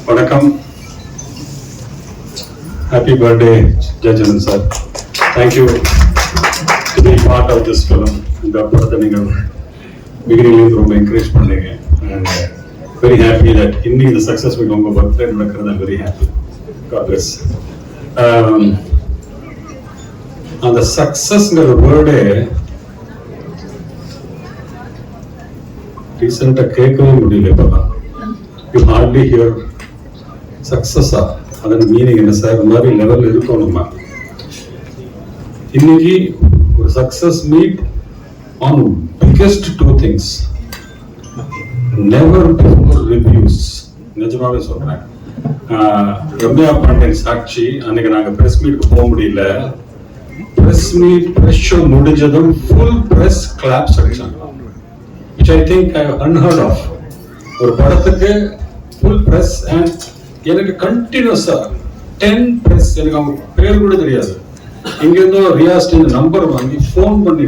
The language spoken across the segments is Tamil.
வணக்கம். Happy birthday, Jajanan sir. Thank you to be part of this film. இந்த படத்தை நீங்கள் beginning ரொம்ப encourage பண்ணீங்க. And very happy that இன்னைக்கு இந்த சக்சஸ் மீட் உங்க பர்த்டே நடக்கிறது. I'm very happy. God bless. அந்த சக்சஸ்ங்கிற வேர்டே ரீசெண்டாக கேட்கவே முடியல. இப்பதான் யூ ஹார்ட்லி ஹியர் சக்சஸா, அதன் மீனிங் என்ன சார்? இந்த மாதிரி லெவல் இருக்கும். நம்ம இன்னைக்கு ஒரு success meet on biggest two things. Never before reviews. நிஜமாவே சொல்றேன். ரம்யா பாண்டியன் சாட்சி, அன்னைக்கு நாங்க பிரஸ் மீட்க்கு போக முடியல. பிரஸ் மீட் பிரஸ் ஷோ முடிஞ்சதும் full press clap section, which I think I have unheard of. ஒரு படத்துக்கு ஃபுல் பிரஸ் அண்ட் எனக்கு கண்டினியூஸா 10 பிரஸ், எனக்கு அவங்க பேர் கூட தெரியாது. இங்கிருந்தோ ரியாஸ்ட் இந்த நம்பர் வாங்கி ஃபோன் பண்ணி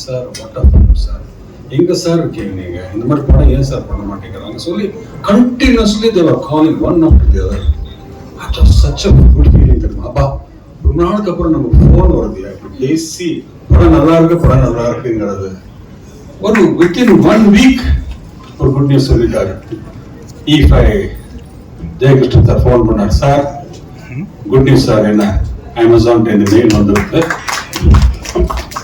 சார் வாட் சார், எங்க சார் இருக்கீங்க நீங்க, இந்த மாதிரி படம் ஏன் சார் பண்ண மாட்டேங்கிறாங்க சொல்லி continuously they were calling one after the other. That was such a good feeling. தெரியுமா? அப்பா ரொம்ப நாளுக்கு அப்புறம் நமக்கு ஃபோன் வருது, பேசி படம் நல்லா இருக்குங்கிறது. ஒரு வித்தின் 1 வீக் ஒரு குட் நியூஸ் சொல்லிட்டாரு. ஜெயகிருஷ்ணன் சார் ஃபோன் பண்ணார். சார் குட் நியூஸ் சார், என்ன அமேசான் இந்த மெயில் வந்துருக்கு,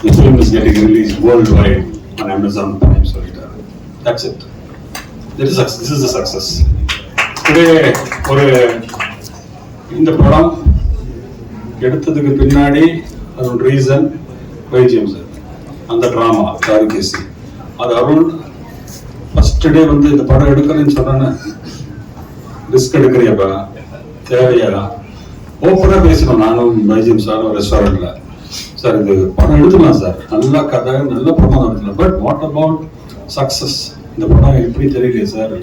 the film is getting released worldwide on Amazon Prime சொல்லிட்டாரு. That's it. This is the success. Today ஒரு இந்த படம் எடுத்ததுக்கு பின்னாடி ஒரு ரீசன் வைஜிஎம் சார், அந்த டிராமா தாரிகேசி, அது அருண் ஃபர்ஸ்ட் டே வந்து இந்த படம் எடுக்கிறேன்னு சொன்னானே, ரிஸ்க் எடுக்கிறியாப்பா, தேவையா? ஓப்பனாக பேசணும். நானும் வைஜிஎம் சாரும் ரெஸ்டாரண்ட்ல, சார் இது படம் எடுத்துக்கலாம் சார், நல்ல கதை நல்ல படம் எடுக்கலாம், பட் வாட் அபவுட் சக்சஸ்? இந்த படம் எப்படி தெரியலையே சார்,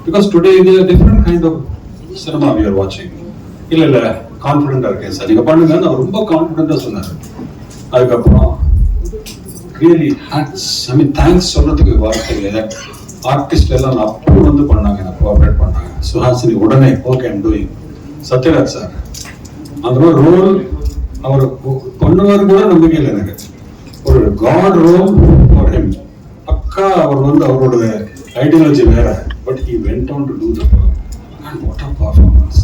பிகாஸ் டுடே இது different kind of cinema we are வாட்சிங். இல்லை கான்ஃபிடென்ட்டா இருக்கேன் சார், நீங்க பண்ணுங்க. நான் ரொம்ப கான்ஃபிடென்ட்டா சொன்னார். அதுக்கப்புறம் ரியலி தேங்க்ஸ் சொல்றதுக்கு வார்த்தை இல்லை. ஆர்டிஸ்ட் எல்லாம் அப்போ வந்து பண்ணாங்க, எனக்கு கோஆப்ரேட் பண்ணாங்க. சுஹாசினி உடனே okay I'm doing. Sathyaraj sir அந்த மாதிரி ரோல் அவர் பண்ணுவாரு கூட நம்பிக்கை இல்லை எனக்கு. ஒரு காட் ரோல் ஃபார் ஹிம். பக்கா அவர் வந்து அவரோட ஐடியாலஜி வேற, but he went on to do the film and what a performance.